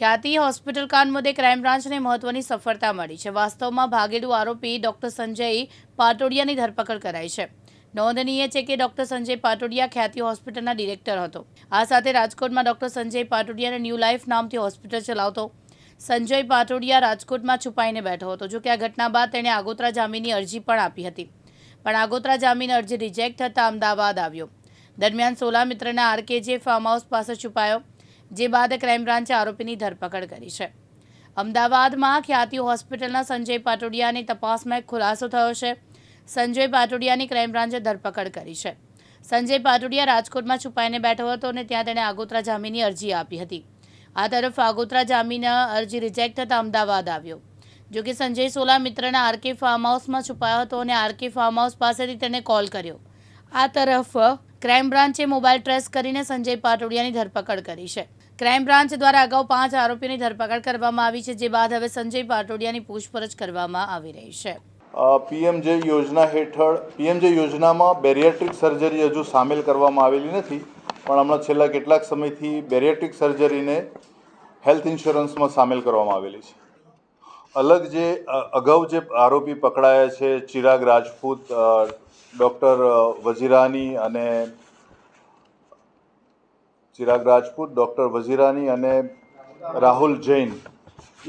ખ્યાતિ હોસ્પિટલ કાંડ મુદ્દે ક્રાઇમ બ્રાન્ચને મહત્વની સફળતા મળી છે। વાસ્તવમાં ભાગેડુ આરોપી ડોક્ટર સંજય પાટોડિયાની ધરપકડ કરાઈ છે। નોંધનીય છે કે ડોક્ટર સંજય પાટોડિયા ખ્યાતિ હોસ્પિટલના ડિરેક્ટર હતો। આ સાથે રાજકોટમાં ડોક્ટર સંજય પાટોડિયાને ન્યૂ લાઈફ નામથી હોસ્પિટલ ચલાવતો સંજય પાટોડિયા રાજકોટમાં છુપાઈને બેઠો હતો। જો કે આ ઘટના બાદ તેણે આગોતરા જામીનની અરજી પણ આપી હતી, પણ આગોતરા જામીન અરજી રિજેક્ટ થતાં અમદાવાદ આવ્યો। દરમિયાન સોલા મિત્રના આરકેજે ફાર્મ હાઉસ પાસે છુપાયો, જે બાદ ક્રાઇમ બ્રાન્ચે આરોપીની ધરપકડ કરી છે। અમદાવાદમાં ખ્યાતિ હોસ્પિટલના સંજય પાટોડિયાની તપાસમાં એક ખુલાસો થયો છે। સંજય પાટોડિયાની ક્રાઇમ બ્રાન્ચે ધરપકડ કરી છે। સંજય પાટોડિયા રાજકોટમાં છુપાઈને બેઠો હતો અને ત્યાં તેણે આગોતરા જામીનની અરજી આપી હતી। આ તરફ આગોતરા જામીન અરજી રિજેક્ટ થતાં અમદાવાદ આવ્યો। જો કે સંજય સોલા મિત્રના આરકે ફાર્મ હાઉસમાં છુપાયો હતો અને આરકે ફાર્મ હાઉસ પાસેથી તેને કોલ કર્યો। આ તરફ ક્રાઇમ બ્રાન્ચે મોબાઈલ ટ્રેસ કરીને સંજય પાટોડિયાની ધરપકડ કરી છે। ક્રાઇમ બ્રાન્ચ દ્વારા અગાઉ 5 આરોપીની ધરપકડ કરવામાં આવી છે, જે બાદ હવે સંજય પાટોડિયાની પૂછપરછ કરવામાં આવી રહી છે। પીએમજે યોજના હેઠળ પીએમજે યોજનામાં બેરિયાટ્રિક સર્જરી હજુ સામેલ કરવામાં આવેલી નથી, પણ હમણાં છેલ્લા કેટલાક સમયથી બેરિયાટ્રિક સર્જરીને હેલ્થ ઇન્સ્યોરન્સમાં સામેલ કરવામાં આવેલી છે। અલગ જે અગાઉ જે આરોપી પકડાયા છે, ચિરાગ રાજપૂત, ડૉક્ટર વજીરાની અને રાહુલ જૈન,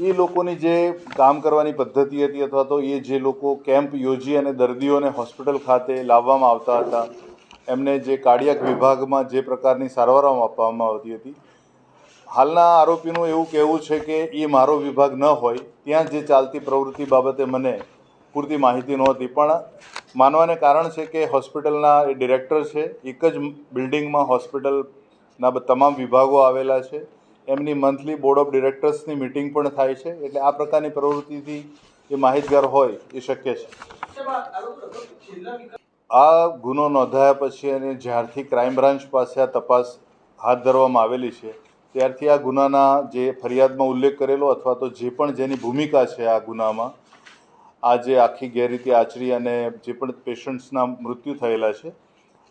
એ લોકોની જે કામ કરવાની પદ્ધતિ હતી અથવા તો એ જે લોકો કેમ્પ યોજી અને દર્દીઓને હોસ્પિટલ ખાતે લાવવામાં આવતા હતા, એમને જે કાર્ડિયાક વિભાગમાં જે પ્રકારની સારવારો આપવામાં આવતી હતી, હાલના આરોપીનું એવું કહેવું છે કે એ મારો વિભાગ ન હોય, ત્યાં જે ચાલતી પ્રવૃત્તિ બાબતે મને પૂરતી માહિતી નહોતી, પણ માનવાને કારણ છે કે હોસ્પિટલના એ ડિરેક્ટર છે, એક જ બિલ્ડિંગમાં હોસ્પિટલના તમામ વિભાગો આવેલા છે, એમની મંથલી બોર્ડ ઓફ ડિરેક્ટર્સની મિટિંગ પણ થાય છે, એટલે આ પ્રકારની પ્રવૃત્તિથી એ માહિતગાર હોય એ શક્ય છે। આ ગુનો નોંધાયા પછી અને જ્યારથી ક્રાઇમ બ્રાન્ચ પાસે આ તપાસ હાથ ધરવામાં આવેલી છે, ત્યારથી આ ગુનાના જે ફરિયાદમાં ઉલ્લેખ કરેલો અથવા તો જે પણ જેની ભૂમિકા છે આ ગુનામાં, આ જે આખી ગેરરીતિ આચરી અને જે પણ પેશન્ટ્સના મૃત્યુ થયેલા છે,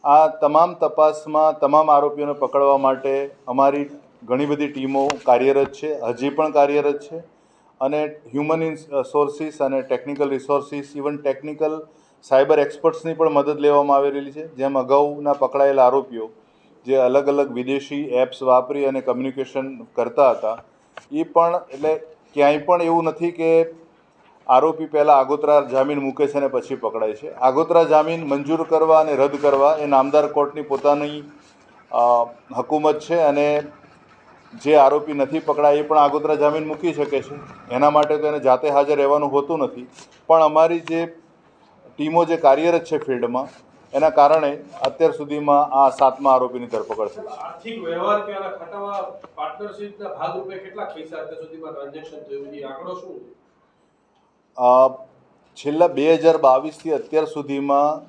આ તમામ તપાસમાં તમામ આરોપીઓને પકડવા માટે અમારી ઘણી બધી ટીમો કાર્યરત છે, હજી પણ કાર્યરત છે, અને હ્યુમન રિસોર્સિસ અને technical resources, even technical cyber એક્સપર્ટ્સની પણ મદદ લેવામાં આવેલી છે। જેમ અગાઉના પકડાયેલા આરોપીઓ જે અલગ અલગ વિદેશી એપ્સ વાપરી અને કમ્યુનિકેશન કરતા હતા, એ પણ એટલે ક્યાંય પણ એવું નથી કે આરોપી પહેલાં આગોતરા જામીન મૂકે છે અને પછી પકડાય છે। આગોતરા જામીન મંજૂર કરવા અને રદ કરવા એ નામદાર કોર્ટની પોતાની હકુમત છે, અને જે આરોપી નથી પકડાય એ પણ આગોતરા જામીન મૂકી શકે છે, એના માટે તો એને જાતે હાજર રહેવાનું હોતું નથી, પણ અમારી જે ટીમો જે કાર્યરત છે ફિલ્ડમાં, એના કારણે અત્યાર સુધીમાં આ 7મા આરોપીની ધરપકડ થઈ છે। આર્થિક વ્યવહાર કે આના ખાતામાં પાર્ટનરશિપના ભાગરૂપે કેટલા પૈસા અત્યાર સુધીમાં ટ્રાન્ઝેક્શન થયું છે, આંકડો શું છે? છેલ્લા 2022થી અત્યાર સુધીમાં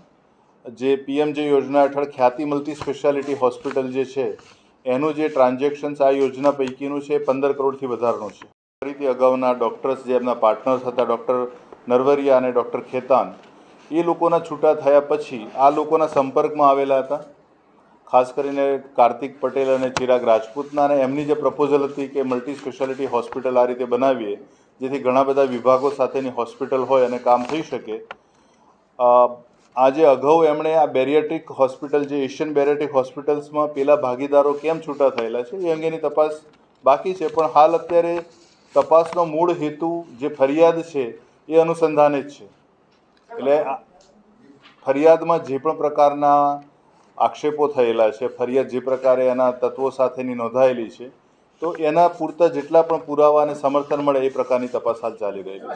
જે પીએમજે યોજના હેઠળ ખ્યાતિ મલ્ટી સ્પેશિયાલિટી હોસ્પિટલ જે છે, એનું જે ટ્રાન્ઝેક્શન્સ આ યોજના પૈકીનું છે 15 કરોડથી વધારનું છે। ફરીથી અગાઉના ડૉક્ટર્સ જે એમના પાર્ટનર્સ હતા, ડૉક્ટર નરવરિયા અને ડૉક્ટર ખેતાન, એ લોકોના છૂટા થયા પછી આ લોકોના સંપર્કમાં આવેલા હતા, ખાસ કરીને કાર્તિક પટેલ અને ચિરાગ રાજપૂતના, અને એમની જે પ્રપોઝલ હતી કે મલ્ટી સ્પેશિયાલિટી હોસ્પિટલ આ રીતે બનાવીએ જેથી ઘણા બધા વિભાગો સાથેની હોસ્પિટલ હોય અને કામ થઈ શકે। આજે અગાઉ એમણે આ બેરિયાટ્રિક હોસ્પિટલ જે એશિયન બેરિયાટ્રિક હોસ્પિટલ્સમાં પેલા ભાગીદારો કેમ છૂટા થયેલા છે એ અંગેની તપાસ બાકી છે, પણ હાલ અત્યારે તપાસનો મૂળ હેતુ જે ફરિયાદ છે એ અનુસંધાને જ છે। એટલે ફરિયાદમાં જે પણ પ્રકારના આક્ષેપો થયેલા છે, ફરિયાદ જે પ્રકારે એના તત્વો સાથેની નોંધાયેલી છે, તો એના પૂરતા જેટલા પણ પુરાવા અને સમર્થન મળે એ પ્રકારની તપાસ હાલ ચાલી રહી છે।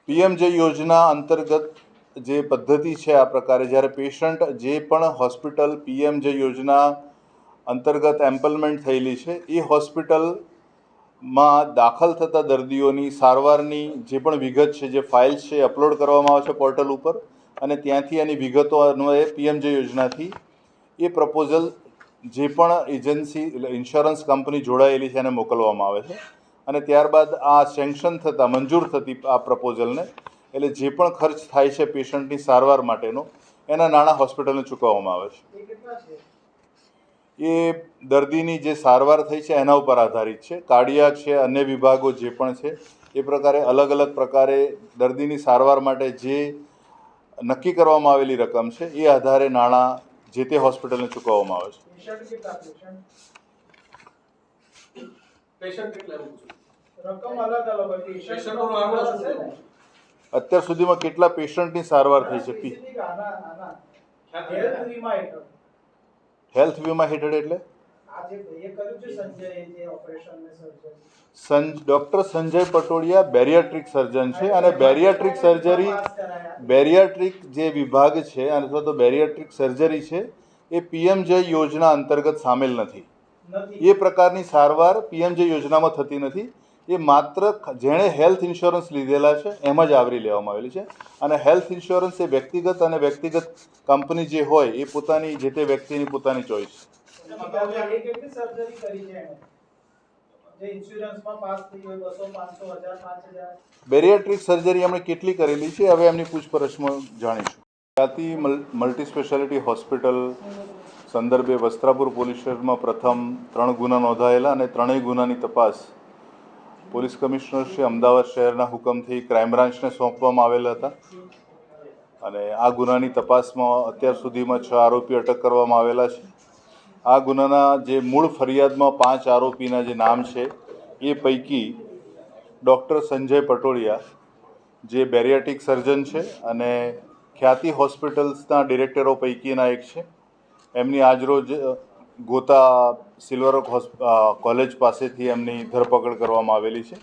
પીએમજે યોજના અંતર્ગત જે પદ્ધતિ છે આ પ્રકારે, જ્યારે પેશન્ટ જે પણ હોસ્પિટલ પીએમજે યોજના અંતર્ગત એમ્પલમેન્ટ થયેલી છે એ હોસ્પિટલમાં દાખલ થતા દર્દીઓની સારવારની જે પણ વિગત છે, જે ફાઇલ્સ છે, અપલોડ કરવામાં આવે છે પોર્ટલ ઉપર, અને ત્યાંથી એની વિગતો અન્વયે પીએમજે યોજનાથી એ પ્રપોઝલ જે પણ એજન્સી ઇન્સ્યોરન્સ કંપની જોડાયેલી છે એને મોકલવામાં આવે છે, અને ત્યારબાદ આ સેન્કશન થતાં મંજૂર થતી આ પ્રપોઝલને, એટલે જે પણ ખર્ચ થાય છે પેશન્ટની સારવાર માટેનો, એના નાણાં હોસ્પિટલને ચૂકવવામાં આવે છે। એ દર્દીની જે સારવાર થઈ છે એના ઉપર આધારિત છે. કાર્ડિયાક છે, અન્ય વિભાગો જે પણ છે એ પ્રકારે અલગ અલગ પ્રકારે દર્દીની સારવાર માટે જે નક્કી કરવામાં આવેલી રકમ છે એ આધારે નાણાં જે તે હોસ્પિટલને ચૂકવવામાં આવે છે. પેશન્ટ કેટલા એવું છે? રકમ અલગ અલગ હોય. પેશન્ટનો આંકડો શું છે? અત્યાર સુધીમાં કેટલા પેશન્ટની સારવાર થઈ છે? હેલ્થ વીમા હેઠળ હેલ્થ વીમા હેઠળ એટલે આ જે એ કર્યું છે સંજય જે ઓપરેશન ને surgery doctor Sanjay Patodia bariatric surgeon છે અને બેરિયાટ્રિક સર્જરી બેરિયાટ્રિક જે વિભાગ છે અથવા તો બેરિયાટ્રિક સર્જરી છે એ પીએમજય યોજના અંતર્ગત સામેલ નથી. એ પ્રકારની સારવાર પીએમજય યોજનામાં થતી નથી. એ માત્ર જેણે હેલ્થ ઇન્સ્યોરન્સ લીધેલા છે એમ જ આવરી લેવામાં આવેલી છે. અને હેલ્થ ઇન્સ્યોરન્સ એ વ્યક્તિગત અને વ્યક્તિગત કંપની જે હોય એ પોતાની જે તે વ્યક્તિની પોતાની ચોઈસ. કેટલી સર્જરી કરી છે એને જે ઇન્સ્યોરન્સમાં પાસ થઈ હોય 200 500 1000 5000 બેરિયાટ્રિક સર્જરી એમણે કેટલી કરેલી છે હવે એમની પૂછપરછમાં જાણીશું. ખ્યાતિ મલ્ટી સ્પેશિયાલિટી હોસ્પિટલ સંદર્ભે વસ્ત્રાપુર પોલીસ સ્ટેશનમાં પ્રથમ 3 ગુના નોંધાયેલા અને ત્રણેય ગુનાની તપાસ પોલીસ કમિશનર શ્રી અમદાવાદ શહેરના હુકમથી ક્રાઇમ બ્રાન્ચને સોંપવામાં આવેલા હતા. અને આ ગુનાની તપાસમાં અત્યાર સુધીમાં 6 આરોપી અટક કરવામાં આવેલા છે. આ ગુનાના જે મૂળ ફરિયાદમાં 5 આરોપીના જે નામ છે એ પૈકી ડૉક્ટર સંજય પટોડિયા જે બેરિયાટ્રિક સર્જન છે અને ખ્યાતિ હોસ્પિટલ્સના ડિરેક્ટરો પૈકીના એક છે. એમની આજરોજ ગોતા સિલ્વર કોલેજ પાસેથી એમની ધરપકડ કરવામાં આવેલી છે.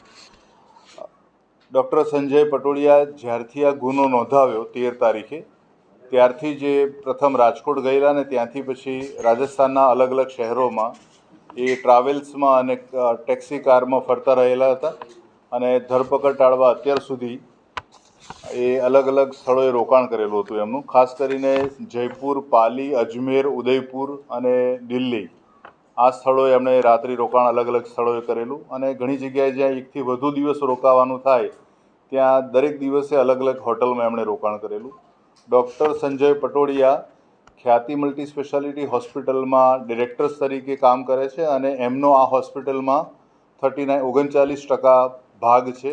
ડૉક્ટર સંજય પટોડિયા જ્યારથી આ ગુનો નોંધાવ્યો 13 તારીખે ત્યારથી જે પ્રથમ રાજકોટ ગયેલા અને ત્યાંથી પછી રાજસ્થાનના અલગ અલગ શહેરોમાં એ ટ્રાવેલ્સમાં અને ટેક્સી કારમાં ફરતા રહેલા હતા. અને ધરપકડ ટાળવા અત્યાર સુધી એ અલગ અલગ સ્થળોએ રોકાણ કરેલું હતું એમનું. ખાસ કરીને જયપુર, પાલી, અજમેર, ઉદયપુર અને દિલ્હી આ સ્થળોએ એમણે રાત્રિ રોકાણ અલગ અલગ સ્થળોએ કરેલું. અને ઘણી જગ્યાએ જ્યાં 1 થી વધુ દિવસ રોકાવાનું થાય ત્યાં દરેક દિવસે અલગ અલગ હોટલમાં એમણે રોકાણ કરેલું. ડૉક્ટર સંજય પટોડિયા ખ્યાતિ મલ્ટી સ્પેશિયાલિટી હોસ્પિટલમાં ડિરેક્ટર્સ તરીકે કામ કરે છે અને એમનો આ હોસ્પિટલમાં 39% ભાગ છે.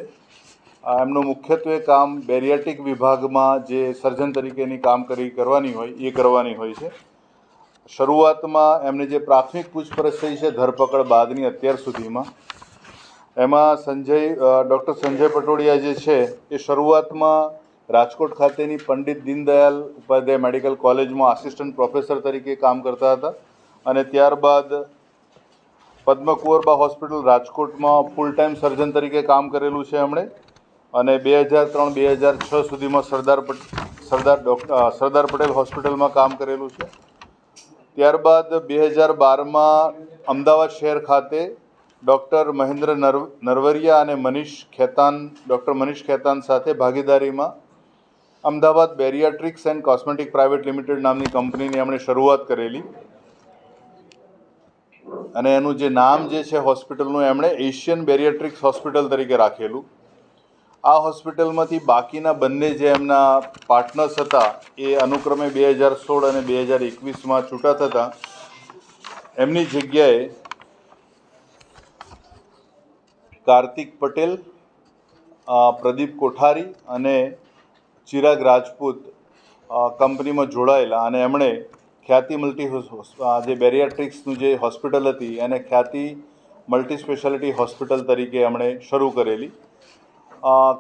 એમનું મુખ્યત્વે કામ બેરિયાટ્રિક વિભાગમાં જે સર્જન તરીકેની કરવાની હોય છે. શરૂઆતમાં એમને જે પ્રાથમિક પૂછપરછ થઈ છે ધરપકડ બાદની અત્યાર સુધીમાં એમાં ડૉક્ટર સંજય પટોડિયા જે છે એ શરૂઆતમાં રાજકોટ ખાતેની પંડિત દીનદયાલ ઉપાધ્યાય મેડિકલ કોલેજમાં આસિસ્ટન્ટ પ્રોફેસર તરીકે કામ કરતા હતા. અને ત્યારબાદ પદ્મકુંવરબા હોસ્પિટલ રાજકોટમાં ફૂલ ટાઈમ સર્જન તરીકે કામ કરેલું છે એમણે. અને 2003-2006 સુધીમાં સરદાર પટેલ હોસ્પિટલમાં કામ કરેલું છે. ત્યારબાદ 2012માં અમદાવાદ શહેર ખાતે ડૉક્ટર મહેન્દ્ર નરવરિયા અને ડૉક્ટર મનીષ ખેતાન સાથે ભાગીદારીમાં Ahmedabad bariatrics and cosmetic private limited નામની કંપનીની એમણે શરૂઆત કરેલી. અને એનું જે નામ જે છે હોસ્પિટલનું એમણે એશિયન બેરિયાટ્રિક્સ હોસ્પિટલ તરીકે રાખેલું. આ હોસ્પિટલમાંથી બાકીના બંને જે એમના પાર્ટનર્સ હતા એ અનુક્રમે 2016 અને 2021માં છૂટા થતાં એમની જગ્યાએ કાર્તિક પટેલ, પ્રદીપ કોઠારી અને ચિરાગ રાજપૂત કંપનીમાં જોડાયેલા અને એમણે ખ્યાતિ જે બેરિયાટ્રિક્સનું જે હોસ્પિટલ હતી એને ખ્યાતિ મલ્ટી સ્પેશિયાલિટી હોસ્પિટલ તરીકે એમણે શરૂ કરેલી.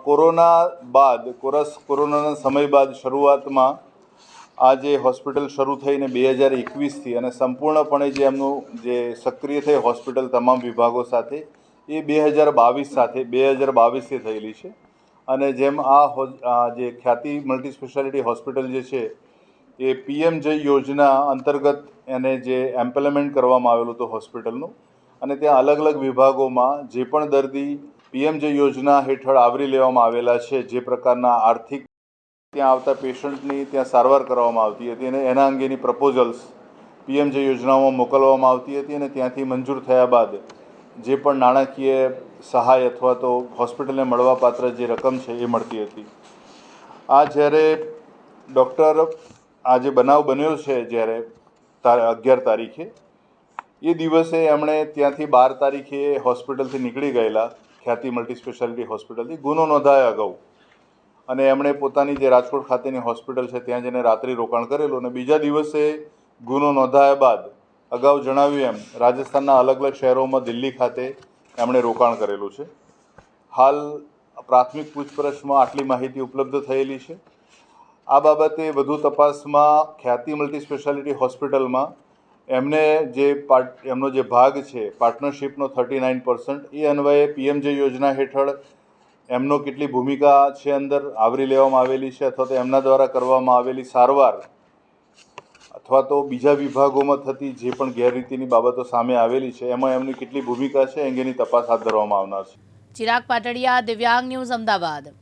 કોરોનાના સમય બાદ શરૂઆતમાં આ જે હોસ્પિટલ શરૂ થઈને 2021થી અને સંપૂર્ણપણે જે એમનું જે સક્રિય થઈ હોસ્પિટલ તમામ વિભાગો સાથે એ 2022થી થયેલી છે. અને જેમ જે ખ્યાતિ મલ્ટી સ્પેશિયાલિટી હોસ્પિટલ જે છે એ પીએમજય યોજના અંતર્ગત એને જે એમ્પ્લિમેન્ટ કરવામાં આવેલું હતું હોસ્પિટલનું. અને ત્યાં અલગ અલગ વિભાગોમાં જે પણ દર્દી પીએમજય યોજના હેઠળ આવરી લેવામાં આવેલા છે જે પ્રકારના આર્થિક ત્યાં આવતા પેશન્ટની ત્યાં સારવાર કરવામાં આવતી હતી અને એના અંગેની પ્રપોઝલ્સ પીએમજય યોજનામાં મોકલવામાં આવતી હતી અને ત્યાંથી મંજૂર થયા બાદ જે પણ નાણાકીય સહાય અથવા તો હોસ્પિટલને મળવાપાત્ર જે રકમ છે એ મળતી હતી. આ જ્યારે આ જે બનાવ બન્યો છે જ્યારે 11 તારીખે એ દિવસે એમણે ત્યાંથી 12 તારીખે હોસ્પિટલથી નીકળી ગયેલા, ખ્યાતિ મલ્ટી સ્પેશિયાલિટી હોસ્પિટલથી ગુનો નોંધાયા અગાઉ, અને એમણે પોતાની જે રાજકોટ ખાતેની હોસ્પિટલ છે ત્યાં જઈને રાત્રિ રોકાણ કરેલું, અને બીજા દિવસે ગુનો નોંધાયા બાદ અગાઉ જણાવ્યું એમ રાજસ્થાનના અલગ અલગ શહેરોમાં, દિલ્હી ખાતે એમણે રોકાણ કરેલું છે. હાલ પ્રાથમિક પૂછપરછમાં આટલી માહિતી ઉપલબ્ધ થયેલી છે. આ બાબતે વધુ તપાસમાં ખ્યાતિ મલ્ટી સ્પેશિયાલિટી હોસ્પિટલમાં એમનો જે ભાગ છે પાર્ટનરશિપનો 39%, એ અન્વયે PMJ યોજના હેઠળ એમનો કેટલી ભૂમિકા છે અંદર આવરી લેવામાં આવેલી છે, અથવા તો એમના દ્વારા કરવામાં આવેલી સારવાર અથવા તો બીજા વિભાગોમાં થતી જે પણ ગેરરીતિની બાબતો સામે આવેલી છે એમાં એમની કેટલી ભૂમિકા છે અંગેની તપાસ હાથ ધરવામાં આવનાર છે. ચિરાગ પાટડિયા, દિવ્યાંગ ન્યૂઝ, અમદાવાદ.